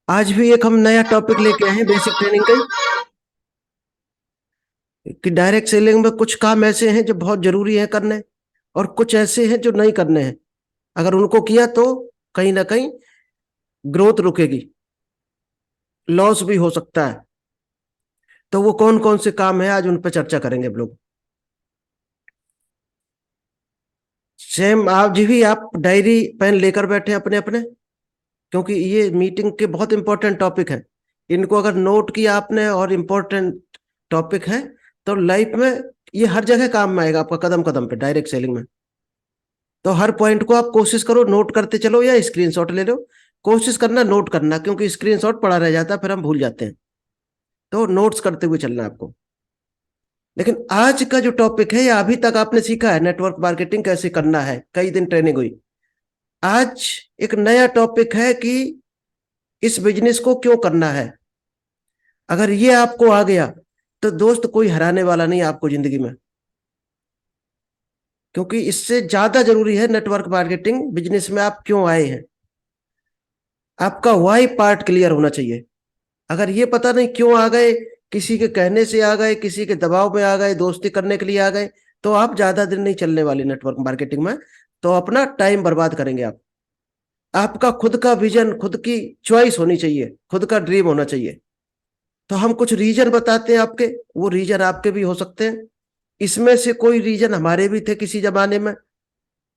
आज भी एक हम नया टॉपिक लेके आए हैं बेसिक ट्रेनिंग का कि डायरेक्ट सेलिंग में कुछ काम ऐसे हैं जो बहुत जरूरी है करने, और कुछ ऐसे हैं जो नहीं करने हैं। अगर उनको किया तो कहीं ना कहीं ग्रोथ रुकेगी, लॉस भी हो सकता है। तो वो कौन कौन से काम है आज उन पर चर्चा करेंगे हम लोग। सेम आप जी भी आप डायरी पेन लेकर बैठे अपने अपने, क्योंकि ये मीटिंग के बहुत इंपॉर्टेंट टॉपिक है। इनको अगर नोट किया आपने और इम्पोर्टेंट टॉपिक है तो लाइफ में ये हर जगह काम में आएगा आपका, कदम कदम पे डायरेक्ट सेलिंग में। तो हर पॉइंट को आप कोशिश करो नोट करते चलो या स्क्रीनशॉट ले लो। कोशिश करना नोट करना, क्योंकि स्क्रीनशॉट पड़ा रह जाता है फिर हम भूल जाते हैं। तो नोट्स करते हुए चलना है आपको। लेकिन आज का जो टॉपिक है या अभी तक आपने सीखा है नेटवर्क मार्केटिंग कैसे करना है, कई दिन ट्रेनिंग हुई। आज एक नया टॉपिक है कि इस बिजनेस को क्यों करना है। अगर ये आपको आ गया तो दोस्त कोई हराने वाला नहीं है आपको जिंदगी में, क्योंकि इससे ज्यादा जरूरी है नेटवर्क मार्केटिंग बिजनेस में आप क्यों आए हैं। आपका वाई पार्ट क्लियर होना चाहिए। अगर ये पता नहीं क्यों आ गए, किसी के कहने से आ गए, किसी के दबाव में आ गए, दोस्ती करने के लिए आ गए, तो आप ज्यादा दिन नहीं चलने वाले नेटवर्क मार्केटिंग में। तो अपना टाइम बर्बाद करेंगे आप। आपका खुद का विजन, खुद की चॉइस होनी चाहिए, खुद का ड्रीम होना चाहिए। तो हम कुछ रीजन बताते हैं आपके, वो रीजन आपके भी हो सकते हैं। इसमें से कोई रीजन हमारे भी थे किसी जमाने में,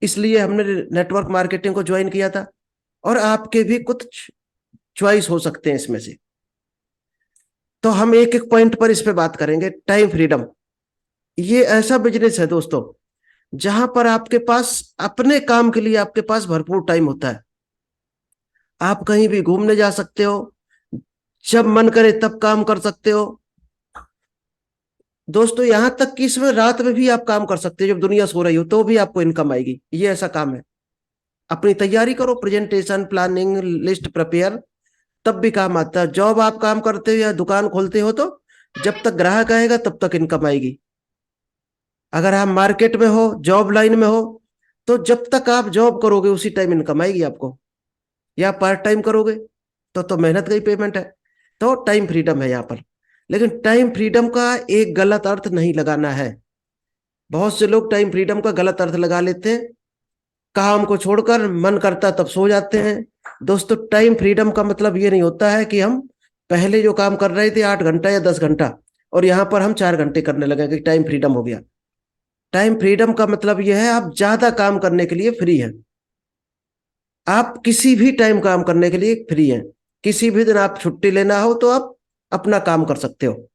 इसलिए हमने नेटवर्क मार्केटिंग को ज्वाइन किया था। और आपके भी कुछ चॉइस हो सकते हैं इसमें से। तो हम एक एक पॉइंट पर इस पे बात करेंगे। टाइम फ्रीडम, ये ऐसा बिजनेस है दोस्तों जहां पर आपके पास अपने काम के लिए आपके पास भरपूर टाइम होता है। आप कहीं भी घूमने जा सकते हो, जब मन करे तब काम कर सकते हो। दोस्तों यहां तक कि इसमें रात में भी आप काम कर सकते हो, जब दुनिया सो रही हो तो भी आपको इनकम आएगी। ये ऐसा काम है। अपनी तैयारी करो, प्रेजेंटेशन, प्लानिंग, लिस्ट प्रिपेयर, तब भी काम आता है। जॉब आप काम करते हो या दुकान खोलते हो तो जब तक ग्राहक आएगा तब तक इनकम आएगी। अगर आप मार्केट में हो, जॉब लाइन में हो, तो जब तक आप जॉब करोगे उसी टाइम इनकम आएगी आपको। या पार्ट टाइम करोगे तो मेहनत का ही पेमेंट है। तो टाइम फ्रीडम है यहाँ पर। लेकिन टाइम फ्रीडम का एक गलत अर्थ नहीं लगाना है। बहुत से लोग टाइम फ्रीडम का गलत अर्थ लगा लेते हैं। काम को छोड़कर मन करता तब सो जाते हैं। दोस्तों टाइम फ्रीडम का मतलब ये नहीं होता है कि हम पहले जो काम कर रहे थे 8 घंटा या 10 घंटा, और यहाँ पर हम 4 घंटे करने लगे कि टाइम फ्रीडम हो गया। टाइम फ्रीडम का मतलब यह है आप ज्यादा काम करने के लिए फ्री हैं। आप किसी भी टाइम काम करने के लिए फ्री हैं। किसी भी दिन आप छुट्टी लेना हो तो आप अपना काम कर सकते हो,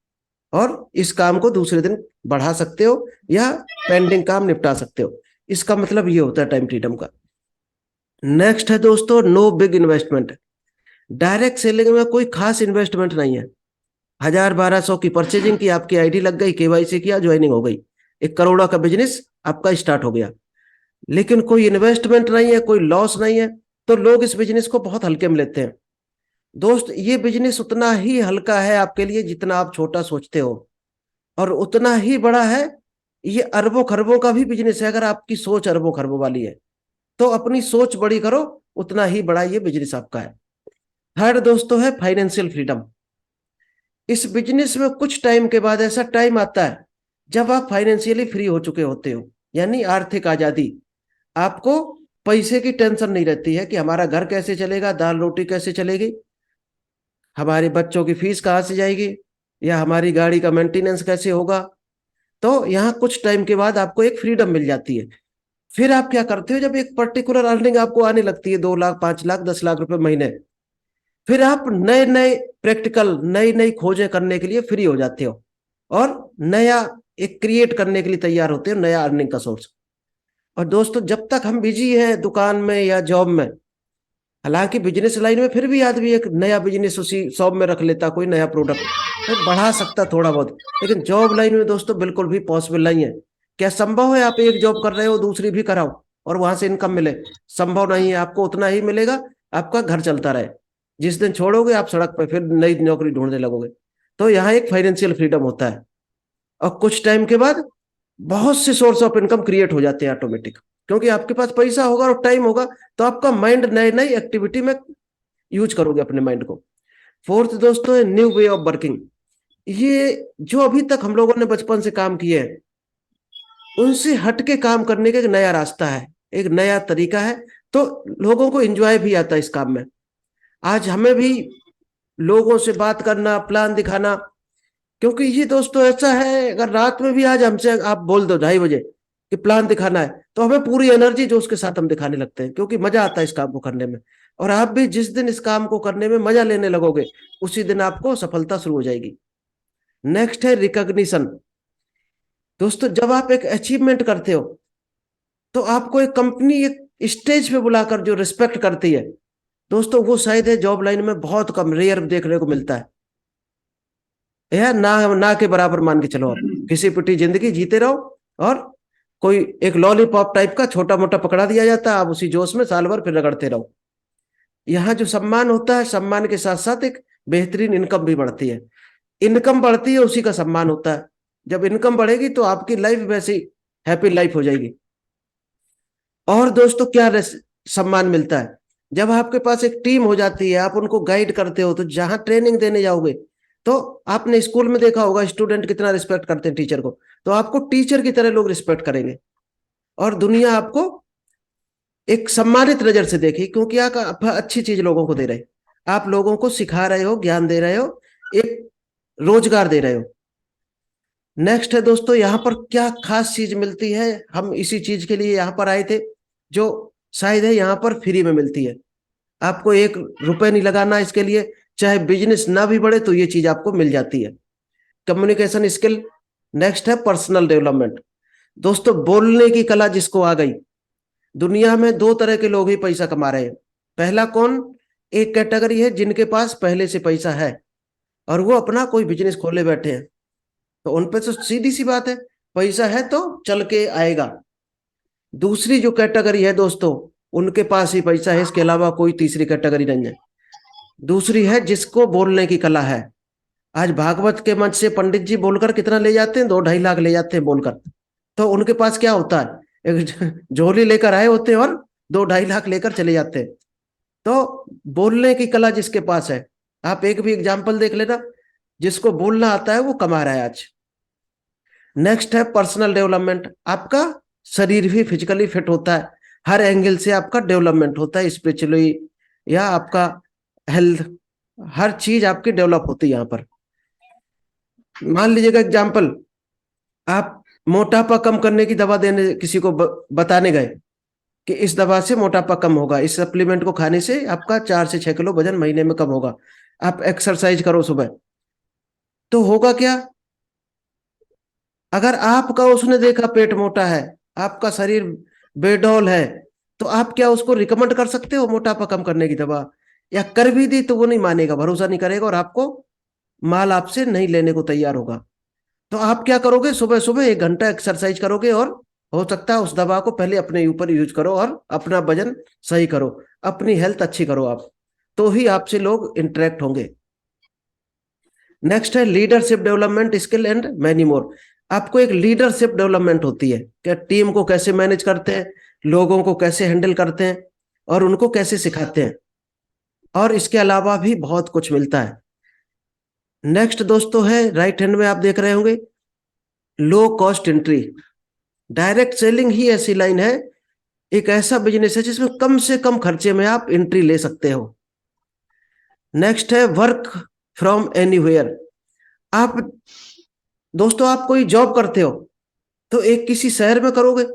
और इस काम को दूसरे दिन बढ़ा सकते हो या पेंडिंग काम निपटा सकते हो। इसका मतलब ये होता है टाइम फ्रीडम का। नेक्स्ट है दोस्तों, no big investment. Direct selling में कोई खास इन्वेस्टमेंट नहीं है। 1000-1200 की परचेजिंग की, आपकी आईडी लग गई, केवाईसी किया, ज्वाइनिंग हो गई, 1 करोड़ का बिजनेस आपका स्टार्ट हो गया। लेकिन कोई इन्वेस्टमेंट नहीं है, कोई लॉस नहीं है। तो लोग इस बिजनेस को बहुत हल्के में लेते हैं। दोस्त ये बिजनेस उतना ही हल्का है आपके लिए जितना आप छोटा सोचते हो, और उतना ही बड़ा है। ये अरबों खरबों का भी बिजनेस है अगर आपकी सोच अरबों खरबों वाली है। तो अपनी सोच बड़ी करो, उतना ही बड़ा ये बिजनेस आपका है। थर्ड दोस्तों है फाइनेंशियल फ्रीडम। इस बिजनेस में कुछ टाइम के बाद ऐसा टाइम आता है जब आप फाइनेंशियली फ्री हो चुके होते हो, यानी आर्थिक आजादी। आपको पैसे की टेंशन नहीं रहती है कि हमारा घर कैसे चलेगा, दाल रोटी कैसे चलेगी, हमारे बच्चों की फीस कहाँ से जाएगी, या हमारी गाड़ी का मेंटेनेंस कैसे होगा। तो यहाँ कुछ टाइम के बाद आपको एक फ्रीडम मिल जाती है। फिर आप क्या करते हो, जब एक पर्टिकुलर अर्निंग आपको आने लगती है, 2 लाख, 5 लाख, 10 लाख रुपए महीने, फिर आप नए नए प्रैक्टिकल, नई नई खोजें करने के लिए फ्री हो जाते हो, और नया एक क्रिएट करने के लिए तैयार होते हो, नया अर्निंग का सोर्स। और दोस्तों जब तक हम बिजी हैं दुकान में या जॉब में, हालांकि बिजनेस लाइन में फिर भी आदमी एक नया बिजनेस उसी शॉप में रख लेता, कोई नया प्रोडक्ट तो बढ़ा सकता थोड़ा बहुत। लेकिन जॉब लाइन में दोस्तों बिल्कुल भी पॉसिबल नहीं है। क्या संभव है आप एक जॉब कर रहे हो दूसरी भी कराओ और वहां से इनकम मिले? संभव नहीं है। आपको उतना ही मिलेगा, आपका घर चलता रहे। जिस दिन छोड़ोगे आप सड़क पर फिर नई नौकरी ढूंढने लगोगे। तो यहाँ एक फाइनेंशियल फ्रीडम होता है। और कुछ टाइम के बाद बहुत से सोर्स ऑफ इनकम क्रिएट हो जाते हैं ऑटोमेटिक, क्योंकि आपके पास पैसा होगा और टाइम होगा। तो आपका माइंड नए नई एक्टिविटी में यूज करोगे अपने माइंड को। फोर्थ दोस्तों है न्यू वे ऑफ वर्किंग। ये जो अभी तक हम लोगों ने बचपन से काम किए हैं उनसे हटके काम करने का एक नया रास्ता है, एक नया तरीका है। तो लोगों को एंजॉय भी आता है इस काम में। आज हमें भी लोगों से बात करना, प्लान दिखाना, क्योंकि ये दोस्तों ऐसा है, अगर रात में भी आज हमसे आप बोल दो 2:30 बजे कि प्लान दिखाना है, तो हमें पूरी एनर्जी जो उसके साथ हम दिखाने लगते हैं, क्योंकि मजा आता है इस काम को करने में। और आप भी जिस दिन इस काम को करने में मजा लेने लगोगे उसी दिन आपको सफलता शुरू हो जाएगी। नेक्स्ट है रिकॉग्निशन। दोस्तों जब आप एक अचीवमेंट करते हो तो आपको एक कंपनी एक स्टेज पे बुलाकर जो रिस्पेक्ट करती है, दोस्तों वो शायद है जॉब लाइन में बहुत कम, रेयर देखने को मिलता है। यह ना ना के बराबर मान के चलो, आप किसी पिटी जिंदगी जीते रहो और कोई एक लॉलीपॉप टाइप का छोटा मोटा पकड़ा दिया जाता है, आप उसी जोश में साल भर फिर रगड़ते रहो। यहाँ जो सम्मान होता है, सम्मान के साथ साथ एक बेहतरीन इनकम भी बढ़ती है। इनकम बढ़ती है उसी का सम्मान होता है। जब इनकम बढ़ेगी तो आपकी लाइफ वैसी हैप्पी लाइफ हो जाएगी। और दोस्तों क्या सम्मान मिलता है, जब आपके पास एक टीम हो जाती है, आप उनको गाइड करते हो, तो जहां ट्रेनिंग देने जाओगे तो आपने स्कूल में देखा होगा स्टूडेंट कितना रिस्पेक्ट करते हैं टीचर को, तो आपको टीचर की तरह लोग रिस्पेक्ट करेंगे और दुनिया आपको एक सम्मानित नजर से देखेगी, क्योंकि आप अच्छी चीज लोगों को दे रहे, आप लोगों को सिखा रहे हो, ज्ञान दे रहे हो, एक रोजगार दे रहे हो। नेक्स्ट है दोस्तों, यहाँ पर क्या खास चीज मिलती है, हम इसी चीज के लिए यहाँ पर आए थे, जो शायद है यहाँ पर फ्री में मिलती है। आपको 1 रुपए नहीं लगाना इसके लिए, चाहे बिजनेस ना भी बढ़े तो ये चीज आपको मिल जाती है। Communication skill. नेक्स्ट है पर्सनल डेवलपमेंट। दोस्तों बोलने की कला जिसको आ गई, दुनिया में 2 तरह के लोग ही पैसा कमा रहे हैं। पहला कौन, एक कैटेगरी है जिनके पास पहले से पैसा है और वो अपना कोई बिजनेस खोले बैठे हैं, तो उन पे तो सीधी सी बात है, पैसा है तो चल के आएगा। दूसरी जो कैटेगरी है दोस्तों, उनके पास ही पैसा है, इसके अलावा कोई तीसरी कैटेगरी नहीं है। दूसरी है जिसको बोलने की कला है। आज भागवत के मंच से पंडित जी बोलकर कितना ले जाते हैं, 2-2.5 लाख ले जाते हैं बोलकर। तो उनके पास क्या होता है, एक झोली लेकर आए होते हैं और 2-2.5 लाख लेकर चले जाते हैं। तो बोलने की कला जिसके पास है, आप एक भी एग्जाम्पल देख लेना, जिसको बोलना आता है वो कमा रहा है आज। नेक्स्ट है पर्सनल डेवलपमेंट। आपका शरीर भी फिजिकली फिट होता है, हर एंगल से आपका डेवलपमेंट होता है, स्पिरिचुअली या आपका हेल्थ, हर चीज आपकी डेवलप होती है यहाँ पर। मान लीजिएगा एग्जाम्पल, आप मोटापा कम करने की दवा देने किसी को बताने गए कि इस दवा से मोटापा कम होगा, इस सप्लीमेंट को खाने से आपका 4 से 6 किलो वजन महीने में कम होगा, आप एक्सरसाइज करो सुबह, तो होगा क्या, अगर आपका उसने देखा पेट मोटा है, आपका शरीर बेडौल है, तो आप क्या उसको रिकमेंड कर सकते हो मोटापा कम करने की दवा, या कर भी दी तो वो नहीं मानेगा, भरोसा नहीं करेगा और आपको माल आपसे नहीं लेने को तैयार होगा। तो आप क्या करोगे, सुबह सुबह 1 घंटा एक्सरसाइज करोगे और हो सकता है उस दवा को पहले अपने ऊपर यूज करो और अपना वजन सही करो, अपनी हेल्थ अच्छी करो आप, तो ही आपसे लोग इंटरेक्ट होंगे। नेक्स्ट है leadership development skill and many more. आपको एक लीडरशिप डेवलपमेंट होती है कि टीम को कैसे मैनेज करते हैं, लोगों को कैसे हैंडल करते हैं और उनको कैसे सिखाते हैं, और इसके अलावा भी बहुत कुछ मिलता है। नेक्स्ट दोस्तों है, राइट हैंड में आप देख रहे होंगे, low cost entry. Direct selling ही ऐसी लाइन है, एक ऐसा बिजनेस है जिसमें कम से कम खर्चे में आप एंट्री ले सकते हो। नेक्स्ट है वर्क फ्रॉम एनीवेयर। आप दोस्तों आप कोई जॉब करते हो तो एक किसी शहर में करोगे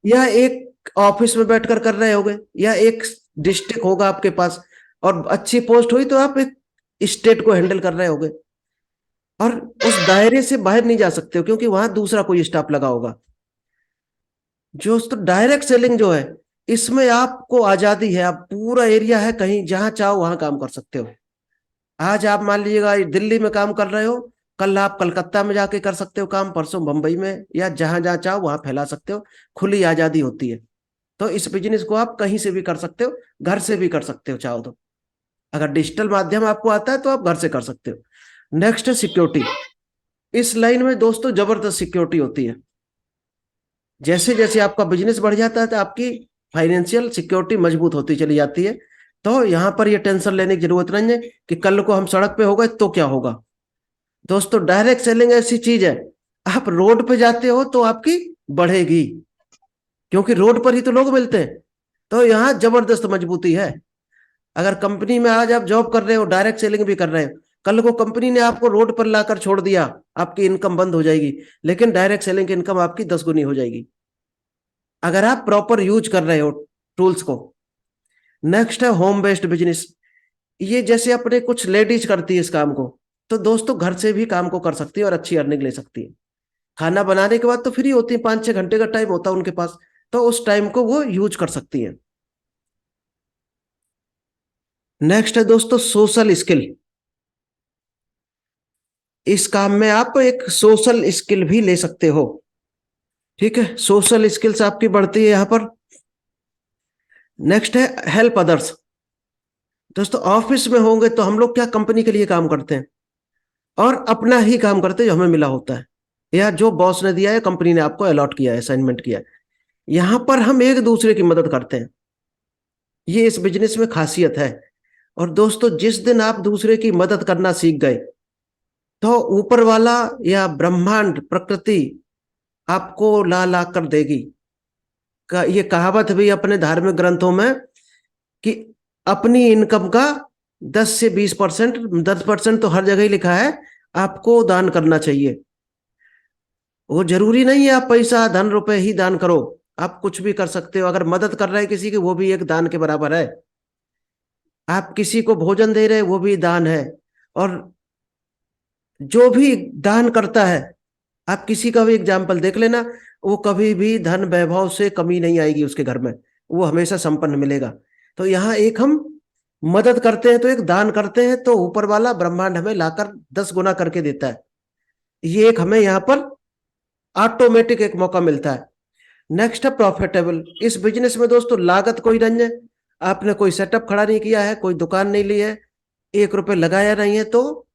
या एक ऑफिस में बैठकर कर रहे होगे, या एक डिस्ट्रिक्ट होगा आपके पास और अच्छी पोस्ट हुई तो आप एक स्टेट को हैंडल कर रहे होगे, और उस दायरे से बाहर नहीं जा सकते हो क्योंकि वहां दूसरा कोई स्टाफ लगा होगा। जो तो डायरेक्ट सेलिंग जो है, इसमें आपको आजादी है, आप पूरा एरिया है, कहीं जहां चाहो वहां काम कर सकते हो। आज आप मान लीजिएगा दिल्ली में काम कर रहे हो, कल आप कलकत्ता में जाके कर सकते हो काम, परसों मुंबई में, या जहां जहां चाहो वहां फैला सकते हो, खुली आजादी होती है। तो इस बिजनेस को आप कहीं से भी कर सकते हो, घर से भी कर सकते हो चाहो तो, अगर डिजिटल माध्यम आपको आता है तो आप घर से कर सकते हो। नेक्स्ट है सिक्योरिटी। इस लाइन में दोस्तों जबरदस्त सिक्योरिटी होती है, जैसे जैसे आपका बिजनेस बढ़ जाता है तो आपकी फाइनेंशियल सिक्योरिटी मजबूत होती चली जाती है, तो यहाँ पर ये टेंशन लेने की जरूरत नहीं है कि कल को हम सड़क पे हो गए तो क्या होगा। दोस्तों डायरेक्ट सेलिंग ऐसी चीज है, आप रोड पे जाते हो तो आपकी बढ़ेगी, क्योंकि रोड पर ही तो लोग मिलते हैं। तो यहाँ जबरदस्त मजबूती है। अगर कंपनी में आज आप जॉब कर रहे हो, डायरेक्ट सेलिंग भी कर रहे हो, कल को कंपनी ने आपको रोड पर लाकर छोड़ दिया, आपकी इनकम बंद हो जाएगी, लेकिन डायरेक्ट सेलिंग की इनकम आपकी 10 गुनी हो जाएगी, अगर आप प्रॉपर यूज कर रहे हो टूल्स को। नेक्स्ट है होम बेस्ड बिजनेस। ये जैसे अपने कुछ लेडीज करती है इस काम को, तो दोस्तों घर से भी काम को कर सकती है और अच्छी अर्निंग ले सकती है। खाना बनाने के बाद तो फ्री होती है, 5-6 घंटे का टाइम होता है उनके पास, तो उस टाइम को वो यूज कर सकती है। नेक्स्ट है दोस्तों सोशल स्किल। इस काम में आप एक सोशल स्किल भी ले सकते हो। ठीक है, सोशल स्किल्स आपकी बढ़ती है यहां पर। नेक्स्ट है हेल्प अदर्स। दोस्तों ऑफिस में होंगे तो हम लोग क्या कंपनी के लिए काम करते हैं और अपना ही काम करते हैं जो हमें मिला होता है, या जो बॉस ने दिया है, कंपनी ने आपको अलॉट किया है, असाइनमेंट किया है। यहां पर हम एक दूसरे की मदद करते हैं, ये इस बिजनेस में खासियत है। और दोस्तों जिस दिन आप दूसरे की मदद करना सीख गए, तो ऊपर वाला या ब्रह्मांड प्रकृति आपको ला ला कर देगी। ये कहावत भी अपने धार्मिक ग्रंथों में कि अपनी इनकम का 10 से 20%, 10% तो हर जगह ही लिखा है, आपको दान करना चाहिए। वो जरूरी नहीं है आप पैसा धन रुपए ही दान करो, आप कुछ भी कर सकते हो। अगर मदद कर रहे हैं किसी की, वो भी एक दान के बराबर है। आप किसी को भोजन दे रहे हैं, वो भी दान है। और जो भी दान करता है, आप किसी का भी एग्जाम्पल देख लेना, वो कभी भी धन वैभव से कमी नहीं आएगी उसके घर में, वो हमेशा संपन्न मिलेगा। तो यहाँ एक हम मदद करते हैं तो एक दान करते हैं, तो ऊपर वाला ब्रह्मांड हमें लाकर 10 गुना करके देता है। ये एक हमें यहाँ पर ऑटोमेटिक एक मौका मिलता है। नेक्स्ट है प्रॉफिटेबल। इस बिजनेस में दोस्तों लागत कोई नहीं है, आपने कोई सेटअप खड़ा नहीं किया है, कोई दुकान नहीं ली है, 1 रुपए लगाया नहीं है, तो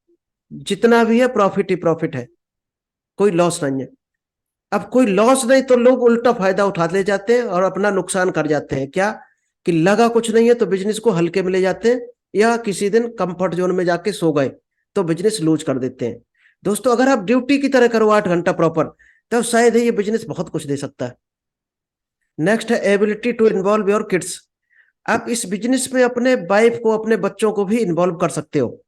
जितना भी है प्रॉफिट ही प्रॉफिट है, कोई लॉस नहीं है। अब कोई लॉस नहीं तो लोग उल्टा फायदा उठा ले जाते हैं और अपना नुकसान कर जाते हैं। क्या कि लगा कुछ नहीं है तो बिजनेस को हल्के में ले जाते हैं, या किसी दिन कंफर्ट जोन में जाके सो गए तो बिजनेस लूज कर देते हैं। दोस्तों अगर आप ड्यूटी की तरह करो 8 घंटा प्रॉपर, तो शायद ही ये बिजनेस बहुत कुछ दे सकता है। नेक्स्ट है ability to involve your kids. आप इस बिजनेस में अपने वाइफ को, अपने बच्चों को भी इन्वॉल्व कर सकते हो।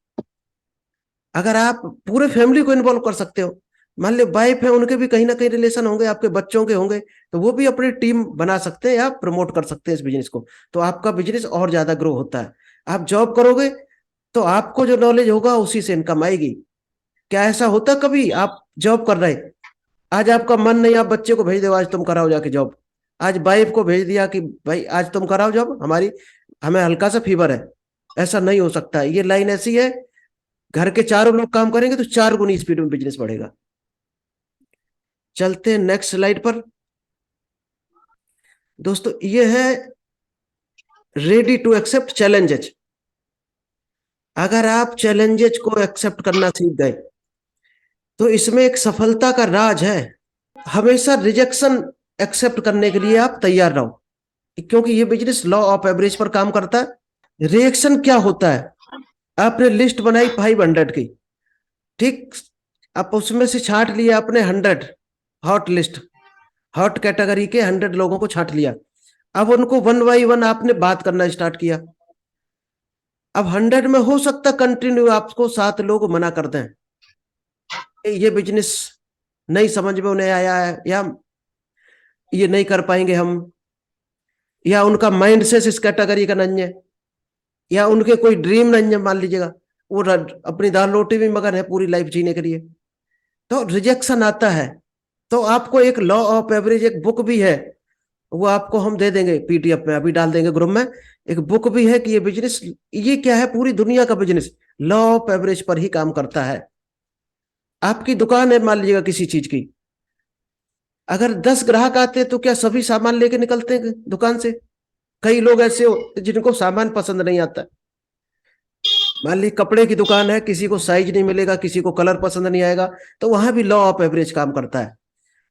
अगर आप पूरे फैमिली को इन्वॉल्व कर सकते हो, मान लो वाइफ है, उनके भी कहीं ना कहीं रिलेशन होंगे, आपके बच्चों के होंगे, तो वो भी अपनी टीम बना सकते हैं या प्रमोट कर सकते हैं इस बिजनेस को, तो आपका बिजनेस और ज्यादा ग्रो होता है। आप जॉब करोगे तो आपको जो नॉलेज होगा उसी से इनकम आएगी। क्या ऐसा होता कभी आप जॉब कर रहे, आज आपका मन नहीं, आप बच्चे को भेज दो आज तुम कराओ जाके जॉब, आज वाइफ को भेज दिया कि भाई आज तुम कराओ जॉब, हमारी हमें हल्का सा फीवर है, ऐसा नहीं हो सकता। ये लाइन ऐसी है, घर के चारों लोग काम करेंगे तो 4 गुनी स्पीड में बिजनेस बढ़ेगा। चलते हैं नेक्स्ट स्लाइड पर। दोस्तों ये है रेडी टू एक्सेप्ट चैलेंजेस। अगर आप चैलेंजेस को एक्सेप्ट करना सीख गए तो इसमें एक सफलता का राज है। हमेशा रिजेक्शन एक्सेप्ट करने के लिए आप तैयार रहो, क्योंकि ये बिजनेस लॉ ऑफ एवरेज पर काम करता है। रिएक्शन क्या होता है, आपने लिस्ट बनाई 500 की, ठीक, आप उसमें से छांट लिया आपने 100, हॉट लिस्ट, हॉट कैटेगरी के 100 लोगों को छांट लिया। अब उनको 1 बाई 1 आपने बात करना स्टार्ट किया। अब 100 में हो सकता कंटिन्यू आपको 7 लोग मना कर दें, ये बिजनेस नहीं समझ में उन्हें आया है, या ये नहीं कर पाएंगे हम, या उनका माइंड सेट इस कैटेगरी का नहीं है, या उनके कोई ड्रीम नहीं है, मान लीजिएगा वो अपनी दाल रोटी भी मगन है पूरी लाइफ जीने के लिए, तो रिजेक्शन आता है। तो आपको एक लॉ ऑफ एवरेज एक बुक भी है, वो आपको हम दे देंगे पीडीएफ में, अभी डाल देंगे ग्रुप में। एक बुक भी है कि ये बिजनेस, ये क्या है, पूरी दुनिया का बिजनेस लॉ ऑफ एवरेज पर ही काम करता है। आपकी दुकान है मान लीजिएगा किसी चीज की, अगर 10 ग्राहक आते हैं तो क्या सभी सामान लेके निकलते हैं दुकान से? कई लोग ऐसे होते जिनको सामान पसंद नहीं आता। मान ली कपड़े की दुकान है, किसी को साइज नहीं मिलेगा, किसी को कलर पसंद नहीं आएगा, तो वहां भी लॉ ऑफ एवरेज काम करता है।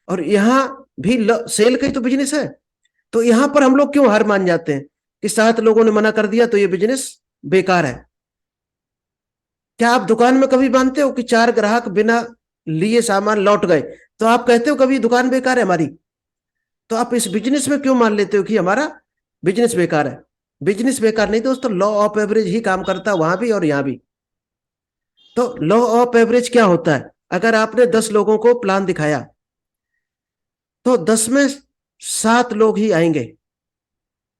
और यहाँ भी सेल का ही तो बिजनेस है, तो यहाँ पर हम लोग क्यों हार मान जाते हैं? कि 7 लोगों ने मना कर दिया तो ये बिजनेस बेकार है। क्या आप दुकान में कभी मानते हो कि 4 ग्राहक बिना लिए सामान लौट गए तो आप कहते हो कभी दुकान बेकार है हमारी? तो आप इस बिजनेस में क्यों मान लेते हो कि हमारा बिजनेस बेकार है? बिजनेस बेकार नहीं दोस्तों, लॉ ऑफ एवरेज ही काम करता है वहां भी और यहां भी। तो लॉ ऑफ एवरेज क्या होता है? अगर आपने 10 लोगों को प्लान दिखाया तो 10 में 7 लोग ही आएंगे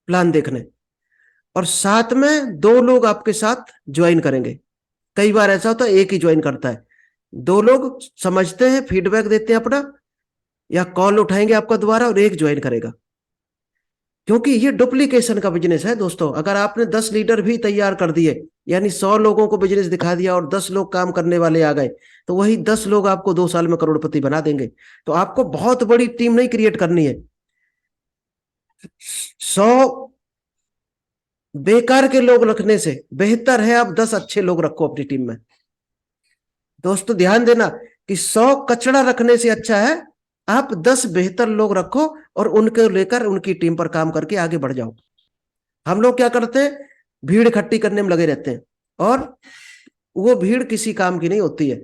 प्लान देखने, और 7 में 2 लोग आपके साथ ज्वाइन करेंगे। कई बार ऐसा होता है एक ही ज्वाइन करता है, 2 लोग समझते हैं, फीडबैक देते हैं अपना, या कॉल उठाएंगे आपका दोबारा, और एक ज्वाइन करेगा। क्योंकि ये डुप्लीकेशन का बिजनेस है दोस्तों। अगर आपने 10 लीडर भी तैयार कर दिए, यानी 100 लोगों को बिजनेस दिखा दिया और 10 लोग काम करने वाले आ गए, तो वही 10 लोग आपको 2 साल में करोड़पति बना देंगे। तो आपको बहुत बड़ी टीम नहीं क्रिएट करनी है। 100 बेकार के लोग रखने से बेहतर है आप 10 अच्छे लोग रखो अपनी टीम में। दोस्तों ध्यान देना कि 100 कचड़ा रखने से अच्छा है आप 10 बेहतर लोग रखो और उनको लेकर उनकी टीम पर काम करके आगे बढ़ जाओ। हम लोग क्या करते हैं, भीड़ इकट्ठी करने में लगे रहते हैं, और वो भीड़ किसी काम की नहीं होती है,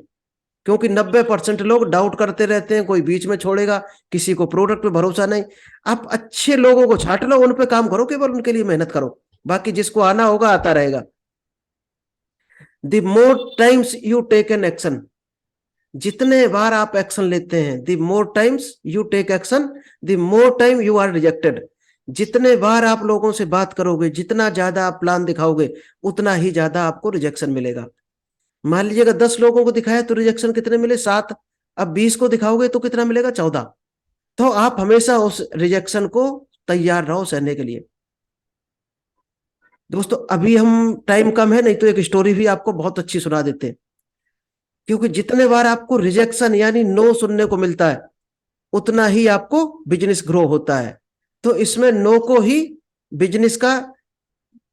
क्योंकि 90% लोग डाउट करते रहते हैं, कोई बीच में छोड़ेगा, किसी को प्रोडक्ट पे भरोसा नहीं। आप अच्छे लोगों को छांट लो, उन पे काम करो, केवल उनके लिए मेहनत करो, बाकी जिसको आना होगा आता रहेगा। The more times you take an action, जितने बार आप एक्शन लेते हैं, the more times you take action, the more time you are rejected. जितने बार आप लोगों से बात करोगे, जितना ज्यादा आप प्लान दिखाओगे, उतना ही ज्यादा आपको रिजेक्शन मिलेगा। मान लीजिएगा 10 लोगों को दिखाया तो रिजेक्शन कितने मिले? 7। अब 20 को दिखाओगे तो कितना मिलेगा? 14। तो आप हमेशा उस रिजेक्शन को तैयार रहो सहने के लिए। दोस्तों अभी हम टाइम कम है, नहीं तो एक स्टोरी भी आपको बहुत अच्छी सुना देते हैं। क्योंकि जितने बार आपको रिजेक्शन यानी नो सुनने को मिलता है, उतना ही आपको बिजनेस ग्रो होता है। तो इसमें नो को ही बिजनेस का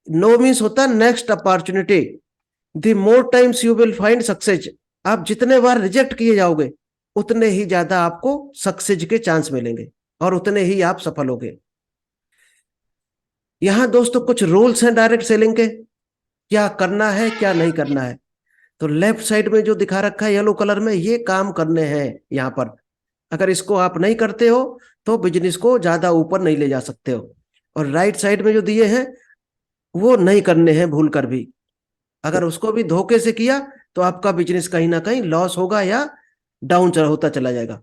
नो मीन्स होता है next opportunity. The more times you will find success, आप जितने बार रिजेक्ट किए जाओगे उतने ही ज्यादा आपको सक्सेस के चांस मिलेंगे और उतने ही आप सफल होगे। यहां दोस्तों कुछ रूल्स हैं डायरेक्ट सेलिंग के, क्या करना है क्या नहीं करना है। तो लेफ्ट साइड में जो दिखा रखा है येलो कलर में, ये काम करने हैं यहां पर। अगर इसको आप नहीं करते हो तो बिजनेस को ज्यादा ऊपर नहीं ले जा सकते हो। और राइट साइड में जो दिए हैं वो नहीं करने हैं भूल कर भी। अगर उसको भी धोखे से किया तो आपका बिजनेस कहीं ना कहीं लॉस होगा या डाउन होता चला जाएगा।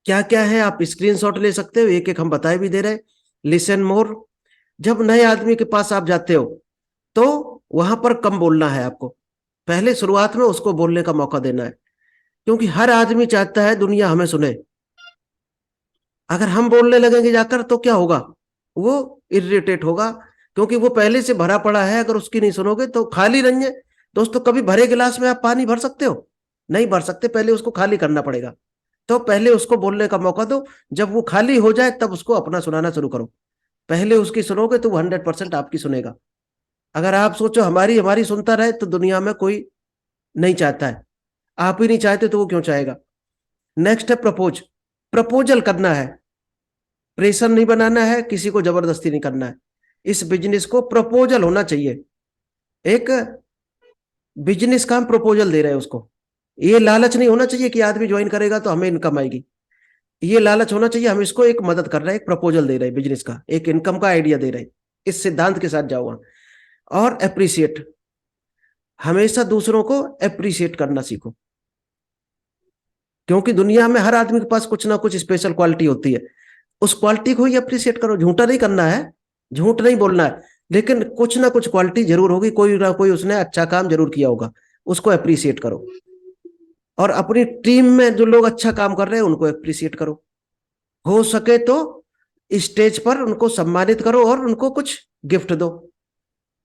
क्या क्या है आप स्क्रीनशॉट ले सकते हो, एक एक हम बताए भी दे रहे हैं। लिसन मोर, जब नए आदमी के पास आप जाते हो तो वहां पर कम बोलना है आपको, पहले शुरुआत में उसको बोलने का मौका देना है, क्योंकि हर आदमी चाहता है दुनिया हमें सुने। अगर हम बोलने लगेंगे जाकर तो क्या होगा, वो इरिटेट होगा, क्योंकि वो पहले से भरा पड़ा है। अगर उसकी नहीं सुनोगे तो खाली नहीं है। दोस्तों कभी भरे गिलास में आप पानी भर सकते हो? नहीं भर सकते, पहले उसको खाली करना पड़ेगा। तो पहले उसको बोलने का मौका दो, जब वो खाली हो जाए तब उसको अपना सुनाना शुरू करो। पहले उसकी सुनोगे तो वो 100% आपकी सुनेगा। अगर आप सोचो हमारी हमारी सुनता रहे तो दुनिया में कोई नहीं चाहता है। आप ही नहीं चाहते तो वो क्यों चाहेगा। नेक्स्ट है प्रपोज, प्रपोजल करना है, प्रेशर नहीं बनाना है, किसी को जबरदस्ती नहीं करना है। इस बिजनेस को प्रपोजल होना चाहिए। एक बिजनेस का हम प्रपोजल दे रहे हैं उसको, ये लालच नहीं होना चाहिए कि आदमी ज्वाइन करेगा तो हमें इनकम आएगी। ये लालच होना चाहिए हम इसको एक मदद कर रहे हैं, एक प्रपोजल दे रहे हैं बिजनेस का, एक इनकम का आइडिया दे रहे हैं। इस सिद्धांत के साथ जाओ। और अप्रिशिएट, हमेशा दूसरों को अप्रिशिएट करना सीखो, क्योंकि दुनिया में हर आदमी के पास कुछ ना कुछ स्पेशल क्वालिटी होती है। उस क्वालिटी को ही अप्रिशिएट करो। झूठा नहीं करना है, झूठ नहीं बोलना है, लेकिन कुछ ना कुछ क्वालिटी जरूर होगी, कोई ना कोई उसने अच्छा काम जरूर किया होगा, उसको अप्रिशिएट करो। और अपनी टीम में जो लोग अच्छा काम कर रहे हैं उनको अप्रिशिएट करो। हो सके तो स्टेज पर उनको सम्मानित करो और उनको कुछ गिफ्ट दो,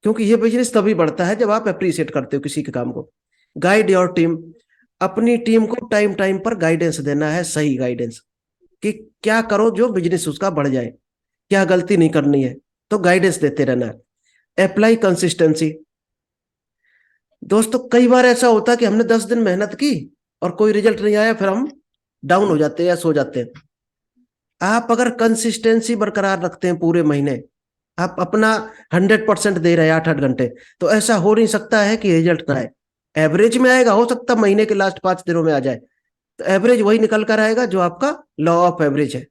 क्योंकि ये बिजनेस तभी बढ़ता है जब आप अप्रिशिएट करते हो किसी के काम को। गाइड योर टीम, अपनी टीम को टाइम टाइम पर गाइडेंस देना है, सही गाइडेंस, कि क्या करो जो बिजनेस उसका बढ़ जाए, क्या गलती नहीं करनी है, तो गाइडेंस देते रहना है। अप्लाई कंसिस्टेंसी, दोस्तों कई बार ऐसा होता है कि हमने 10 दिन मेहनत की और कोई रिजल्ट नहीं आया, फिर हम डाउन हो जाते हैं या सो जाते हैं। आप अगर कंसिस्टेंसी बरकरार रखते हैं पूरे महीने, आप अपना 100% दे रहे हैं 8-8 घंटे, तो ऐसा हो नहीं सकता है कि रिजल्ट ना आए। एवरेज में आएगा, हो सकता है महीने के लास्ट 5 दिनों में आ जाए, तो एवरेज वही निकल कर आएगा जो आपका लॉ ऑफ एवरेज है।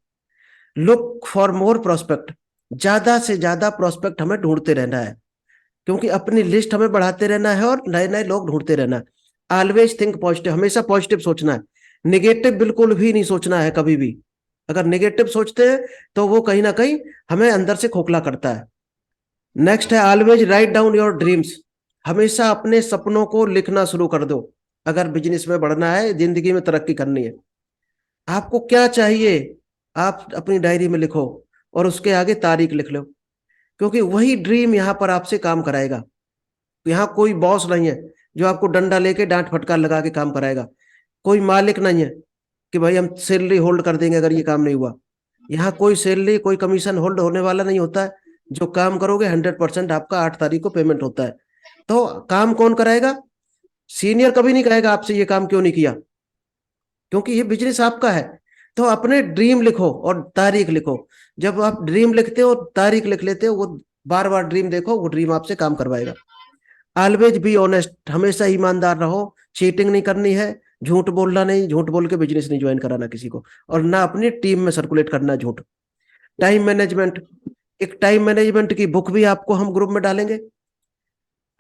लुक फॉर मोर प्रोस्पेक्ट, ज्यादा से ज्यादा प्रोस्पेक्ट हमें ढूंढते रहना है, क्योंकि अपनी लिस्ट हमें बढ़ाते रहना है और नए नए लोग ढूंढते रहना है। ऑलवेज थिंक पॉजिटिव, हमेशा पॉजिटिव सोचना है, निगेटिव बिल्कुल भी नहीं सोचना है कभी भी। अगर निगेटिव सोचते हैं तो वो कहीं ना कहीं हमें अंदर से खोखला करता है। नेक्स्ट है always write down your dreams, हमेशा अपने सपनों को लिखना शुरू कर दो। अगर बिजनेस में बढ़ना है, जिंदगी में तरक्की करनी है, आपको क्या चाहिए आप अपनी डायरी में लिखो और उसके आगे तारीख लिख लो, क्योंकि वही ड्रीम यहाँ पर आपसे काम कराएगा। यहाँ कोई बॉस नहीं है जो आपको डंडा लेके डांट फटकार लगा के काम कराएगा। कोई मालिक नहीं है कि भाई हम सैलरी होल्ड कर देंगे अगर ये काम नहीं हुआ। यहाँ कोई सैलरी कोई कमीशन होल्ड होने वाला नहीं होता है। जो काम करोगे 100% आपका 8 तारीख को पेमेंट होता है। तो काम कौन कराएगा? सीनियर कभी नहीं कहेगा आपसे ये काम क्यों नहीं किया, क्योंकि ये बिजनेस आपका है। तो अपने ड्रीम लिखो और तारीख लिखो। जब आप ड्रीम लिखते हो, तारीख लिख लेते हो, वो बार बार ड्रीम देखो, वो ड्रीम आपसे काम करवाएगा। ऑलवेज बी ऑनेस्ट, हमेशा ईमानदार रहो, चीटिंग नहीं करनी है, झूठ बोलना नहीं, झूठ बोल के बिजनेस नहीं ज्वाइन कराना किसी को, और ना अपनी टीम में सर्कुलेट करना झूठ। टाइम मैनेजमेंट, एक टाइम मैनेजमेंट की बुक भी आपको हम ग्रुप में डालेंगे।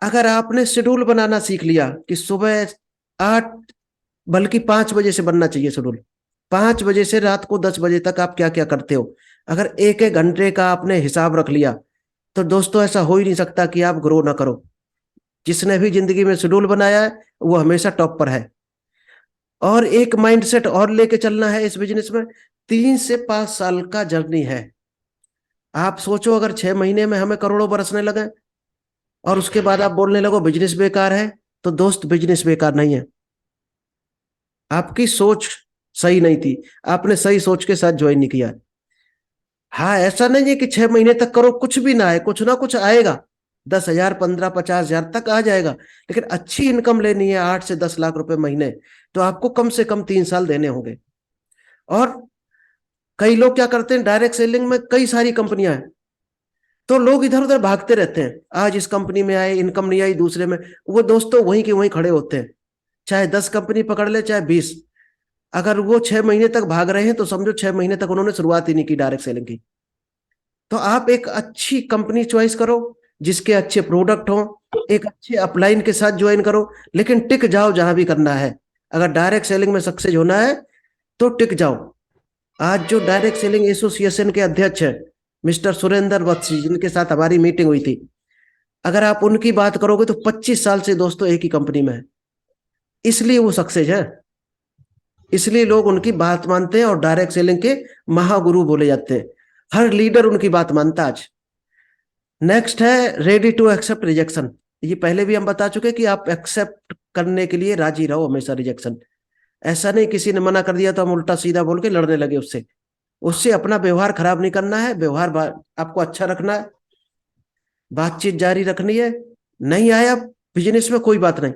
अगर आपने शेड्यूल बनाना सीख लिया कि सुबह 8 बल्कि 5 बजे से बनना चाहिए शेड्यूल, 5 बजे से रात को 10 बजे तक आप क्या क्या करते हो, अगर एक एक घंटे का आपने हिसाब रख लिया, तो दोस्तों ऐसा हो ही नहीं सकता कि आप ग्रो ना करो। जिसने भी जिंदगी में शेड्यूल बनाया है वो हमेशा टॉप पर है। और एक माइंडसेट और लेके चलना है इस बिजनेस में, 3 से 5 साल का जर्नी है। आप सोचो अगर 6 महीने में हमें करोड़ों बरसने लगे और उसके बाद आप बोलने लगो बिजनेस बेकार है, तो दोस्त बिजनेस बेकार नहीं है, आपकी सोच सही नहीं थी, आपने सही सोच के साथ ज्वाइन नहीं किया। हाँ, ऐसा नहीं है कि 6 महीने तक करो कुछ भी ना आए, कुछ ना कुछ आएगा, 10,000 15 50,000 तक आ जाएगा। लेकिन अच्छी इनकम लेनी है 8 से 10 लाख रुपए महीने, तो आपको कम से कम 3 साल देने होंगे। और कई लोग क्या करते हैं, डायरेक्ट सेलिंग में कई सारी कंपनियां हैं, तो लोग इधर उधर भागते रहते हैं, आज इस कंपनी में आए, इनकम नहीं आई दूसरे में, वो दोस्तों वहीं के वहीं खड़े होते हैं। चाहे 10 कंपनी पकड़ ले, चाहे 20, अगर वो 6 महीने तक भाग रहे हैं तो समझो 6 महीने तक उन्होंने शुरुआत ही नहीं की डायरेक्ट सेलिंग की। तो आप एक अच्छी कंपनी चॉइस करो जिसके अच्छे प्रोडक्ट हो, एक अच्छे अपलाइन के साथ ज्वाइन करो, लेकिन टिक जाओ जहां भी करना है। अगर डायरेक्ट सेलिंग में सक्सेस होना है तो टिक जाओ। आज जो डायरेक्ट सेलिंग एसोसिएशन के अध्यक्ष है मिस्टर सुरेंद्र बख्शी, जिनके साथ हमारी मीटिंग हुई थी, अगर आप उनकी बात करोगे तो 25 साल से दोस्तों एक ही कंपनी में है, इसलिए वो सक्सेस है, इसलिए लोग उनकी बात मानते हैं और डायरेक्ट सेलिंग के महागुरु बोले जाते हैं। हर लीडर उनकी बात मानता आज। नेक्स्ट है रेडी टू एक्सेप्ट रिजेक्शन, ये पहले भी हम बता चुके कि आप एक्सेप्ट करने के लिए राजी रहो हमेशा रिजेक्शन। ऐसा नहीं किसी ने मना कर दिया तो हम उल्टा सीधा बोल के लड़ने लगे उससे, उससे अपना व्यवहार खराब नहीं करना है, व्यवहार आपको अच्छा रखना है, बातचीत जारी रखनी है। नहीं आया बिजनेस में कोई बात नहीं,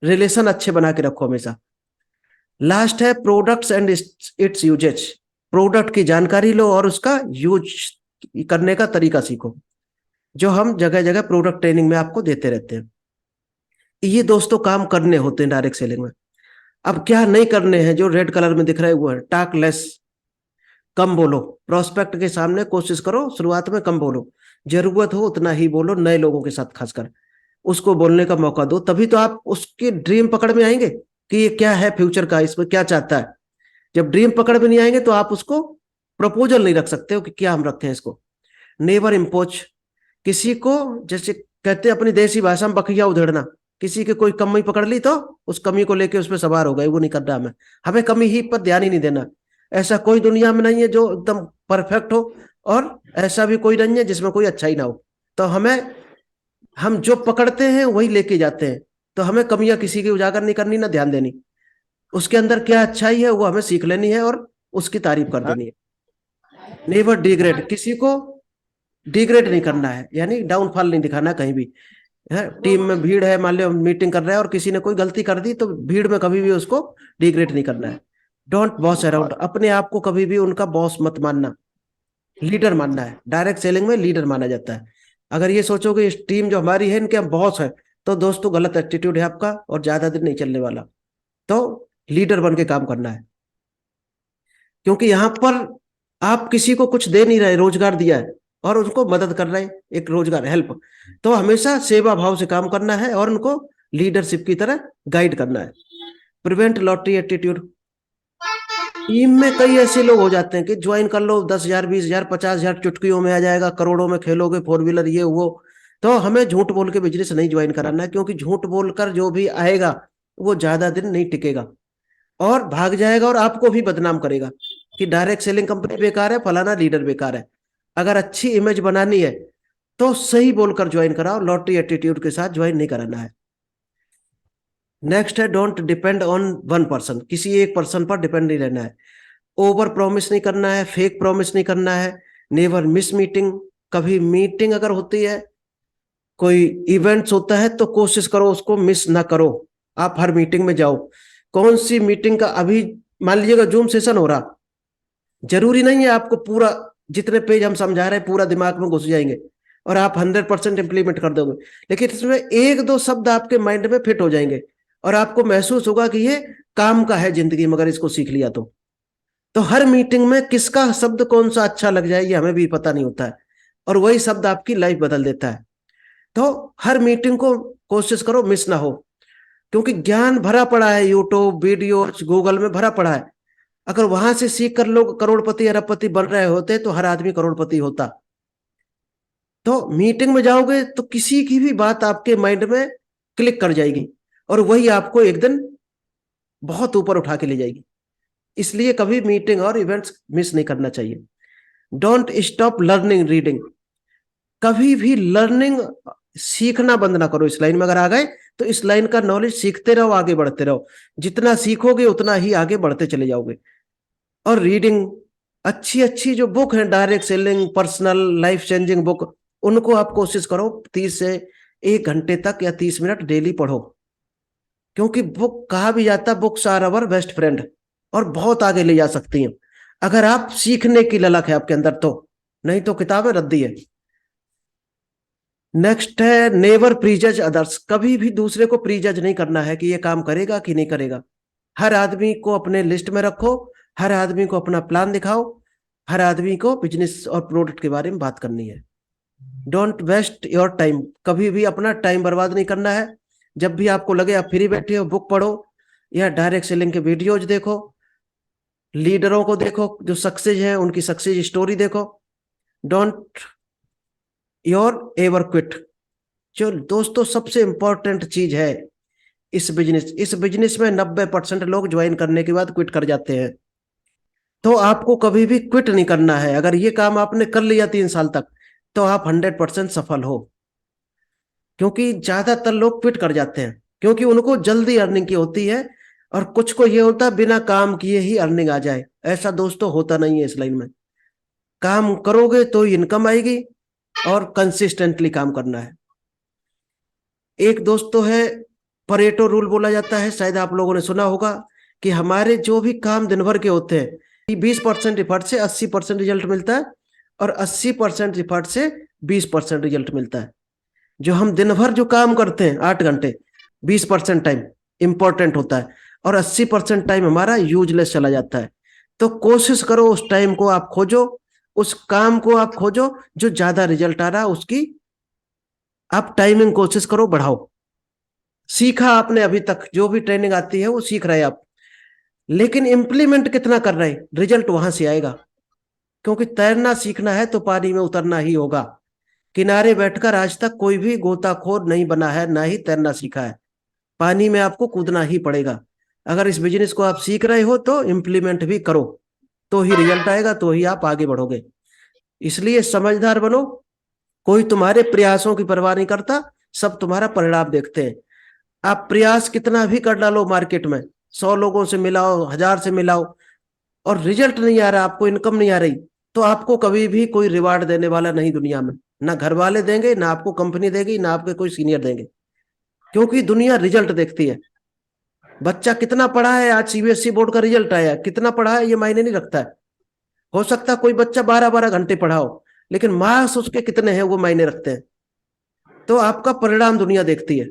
रिलेशन अच्छे बना के रखो हमेशा। लास्ट है products and its uses, product की जानकारी लो और उसका यूज करने का तरीका सीखो, जो हम जगह जगह प्रोडक्ट ट्रेनिंग में आपको देते रहते हैं। ये दोस्तों काम करने होते हैं डायरेक्ट सेलिंग में। अब क्या नहीं करने हैं, जो रेड कलर में दिख रहे हैं वो है टॉक लेस, कम बोलो। प्रोस्पेक्ट के सामने कोशिश करो शुरुआत में कम बोलो, जरूरत हो उतना ही बोलो, नए लोगों के साथ खासकर उसको बोलने का मौका दो, तभी तो आप उसके ड्रीम पकड़ में आएंगे कि ये क्या है फ्यूचर का, इसमें क्या चाहता है। जब ड्रीम पकड़ में नहीं आएंगे तो आप उसको प्रपोजल नहीं रख सकते हो कि क्या हम रखें इसको। नेवर इम्पोज किसी को, जैसे कहते हैं अपनी देसी भाषा में बखिया उधेड़ना, किसी की कोई कमी पकड़ ली तो उस कमी को लेके उस पर सवार हो गए, वो नहीं करना हमें, हमें कमी ही पर ध्यान ही नहीं देना। ऐसा कोई दुनिया में नहीं है जो एकदम परफेक्ट हो, और ऐसा भी कोई नहीं है जिसमें कोई अच्छा ही ना हो। तो हम जो पकड़ते हैं वही लेके जाते हैं, तो हमें कमियां किसी की उजागर नहीं करनी, ना ध्यान देनी, उसके अंदर क्या अच्छाई है वो हमें सीख लेनी है और उसकी तारीफ कर देनी है। नेवर डिग्रेड, किसी को डिग्रेड नहीं करना है, यानी डाउनफॉल नहीं दिखाना कहीं भी है। टीम में भीड़ है, मान लो मीटिंग कर रहे हैं और किसी ने कोई गलती कर दी तो भीड़ में कभी भी उसको डिग्रेड नहीं करना है। डोंट बॉस अराउंड, अपने आप को कभी भी उनका बॉस मत मानना, लीडर मानना है, डायरेक्ट सेलिंग में लीडर माना जाता है। अगर ये सोचोगे इस टीम जो हमारी है इनके हम बॉस है, तो दोस्तों गलत एटीट्यूड है आपका और ज्यादा दिन नहीं चलने वाला। तो लीडर बन के काम करना है, क्योंकि यहाँ पर आप किसी को कुछ दे नहीं रहे, रोजगार दिया है और उनको मदद कर रहे हैं, एक रोजगार हेल्प। तो हमेशा सेवा भाव से काम करना है और उनको लीडरशिप की तरह गाइड करना है। Prevent lottery attitude. टीम में कई ऐसे लोग हो जाते हैं कि ज्वाइन कर लो, 10,000 20,000 50,000 चुटकियों में आ जाएगा, करोड़ों में खेलोगे, 4 व्हीलर ये वो। तो हमें झूठ बोल के बिजनेस नहीं ज्वाइन कराना है, क्योंकि झूठ बोलकर जो भी आएगा वो ज्यादा दिन नहीं टिकेगा और भाग जाएगा और आपको भी बदनाम करेगा कि डायरेक्ट सेलिंग कंपनी बेकार है, फलाना लीडर बेकार है। अगर अच्छी इमेज बनानी है तो सही बोलकर ज्वाइन कराओ, लॉटरी एटीट्यूड के साथ ज्वाइन नहीं कराना है। नेक्स्ट है don't depend on one person, किसी एक पर्सन पर डिपेंड नहीं रहना है। ओवर प्रॉमिस नहीं करना है, फेक प्रॉमिस नहीं करना है। नेवर मिस मीटिंग, कभी मीटिंग अगर होती है, कोई इवेंट्स होता है तो कोशिश करो उसको मिस ना करो। आप हर मीटिंग में जाओ। कौन सी मीटिंग का, अभी मान लीजिएगा जूम सेशन हो रहा, जरूरी नहीं है आपको पूरा जितने पेज हम समझा रहे हैं पूरा दिमाग में घुस जाएंगे और आप 100% इंप्लीमेंट कर दोगे, लेकिन इसमें एक दो शब्द आपके माइंड में फिट हो जाएंगे और आपको महसूस होगा कि ये काम का है जिंदगी में, अगर इसको सीख लिया तो हर मीटिंग में किसका शब्द कौन सा अच्छा लग जाए ये हमें भी पता नहीं होता है, और वही शब्द आपकी लाइफ बदल देता है। तो हर मीटिंग को कोशिश करो मिस ना हो, क्योंकि ज्ञान भरा पड़ा है, यूट्यूब वीडियो गूगल में भरा पड़ा है। अगर वहां से सीख कर लोग करोड़पति अरबपति बन रहे होते तो हर आदमी करोड़पति होता। तो मीटिंग में जाओगे तो किसी की भी बात आपके माइंड में क्लिक कर जाएगी और वही आपको एक दिन बहुत ऊपर उठा के ले जाएगी। इसलिए कभी मीटिंग और इवेंट्स मिस नहीं करना चाहिए। डोंट स्टॉप लर्निंग रीडिंग, कभी भी लर्निंग सीखना बंद ना करो। इस लाइन में अगर आ गए तो इस लाइन का नॉलेज सीखते रहो, आगे बढ़ते रहो। जितना सीखोगे उतना ही आगे बढ़ते चले जाओगे। और रीडिंग, अच्छी अच्छी जो बुक है direct selling personal life changing book, उनको आप कोशिश करो 30 से 1 घंटे तक या 30 मिनट डेली पढ़ो, क्योंकि बुक कहा भी जाता books are our best friend और बहुत आगे ले जा सकती हैं अगर आप सीखने की ललक है आपके अंदर तो, नहीं तो किताबें रद्दी है। नेक्स्ट है नेवर प्रीजज अदर्स, कभी भी दूसरे को प्रीजज नहीं करना है कि ये काम करेगा कि नहीं करेगा। हर आदमी को अपने लिस्ट में रखो, हर आदमी को अपना प्लान दिखाओ, हर आदमी को बिजनेस और प्रोडक्ट के बारे में बात करनी है। डोंट वेस्ट योर टाइम, कभी भी अपना टाइम बर्बाद नहीं करना है। जब भी आपको लगे आप फ्री बैठे हो, बुक पढ़ो या डायरेक्ट सेलिंग के वीडियोज देखो, लीडरों को देखो जो सक्सेस है उनकी सक्सेस स्टोरी देखो। डोंट योर एवर क्विट, जो दोस्तों सबसे इंपॉर्टेंट चीज है इस बिजनेस में 90% लोग ज्वाइन करने के बाद क्विट कर जाते हैं। तो आपको कभी भी क्विट नहीं करना है। अगर ये काम आपने कर लिया 3 साल तक तो आप 100% सफल हो, क्योंकि ज्यादातर लोग क्विट कर जाते हैं क्योंकि उनको जल्दी अर्निंग की होती है और कुछ को ये होता है बिना काम किए ही अर्निंग आ जाए। ऐसा दोस्तों होता नहीं है। इस लाइन में काम करोगे तो इनकम आएगी और कंसिस्टेंटली काम करना है। एक दोस्त तो है, परेटो रूल बोला जाता है, शायद आप लोगों ने सुना होगा कि हमारे जो भी काम दिन भर के होते हैं 20% एफर्ट से 80% रिजल्ट मिलता है और 80% एफर्ट से 20% रिजल्ट मिलता है। जो हम दिन भर जो काम करते हैं 8 घंटे, 20% टाइम इंपॉर्टेंट होता है और 80% टाइम हमारा यूजलेस चला जाता है। तो कोशिश करो उस टाइम को आप खोजो, उस काम को आप खोजो जो ज्यादा रिजल्ट आ रहा है, उसकी आप टाइमिंग कोशिश करो बढ़ाओ। सीखा आपने अभी तक जो भी ट्रेनिंग आती है वो सीख रहे आप, लेकिन इंप्लीमेंट कितना कर रहे हैं, रिजल्ट वहां से आएगा। क्योंकि तैरना सीखना है तो पानी में उतरना ही होगा। किनारे बैठकर आज तक कोई भी गोताखोर नहीं बना है, ना ही तैरना सीखा है। पानी में आपको कूदना ही पड़ेगा। अगर इस बिजनेस को आप सीख रहे हो तो इम्प्लीमेंट भी करो, तो ही रिजल्ट आएगा, तो ही आप आगे बढ़ोगे। इसलिए समझदार बनो, कोई तुम्हारे प्रयासों की परवाह नहीं करता, सब तुम्हारा परिणाम देखते हैं। आप प्रयास कितना भी कर डालो मार्केट में, 100 लोगों से मिलाओ, 1000 से मिलाओ और रिजल्ट नहीं आ रहा, आपको इनकम नहीं आ रही, तो आपको कभी भी कोई रिवार्ड देने वाला नहीं दुनिया में। ना घर वाले देंगे, ना आपको कंपनी देगी, ना आपके कोई सीनियर देंगे, क्योंकि दुनिया रिजल्ट देखती है। बच्चा कितना पढ़ा है, आज सीबीएसई बोर्ड का रिजल्ट आया, कितना पढ़ा है ये मायने नहीं रखता है। हो सकता है कोई बच्चा 12-12 घंटे पढ़ाओ, लेकिन मार्क्स उसके कितने हैं वो मायने रखते हैं। तो आपका परिणाम दुनिया देखती है।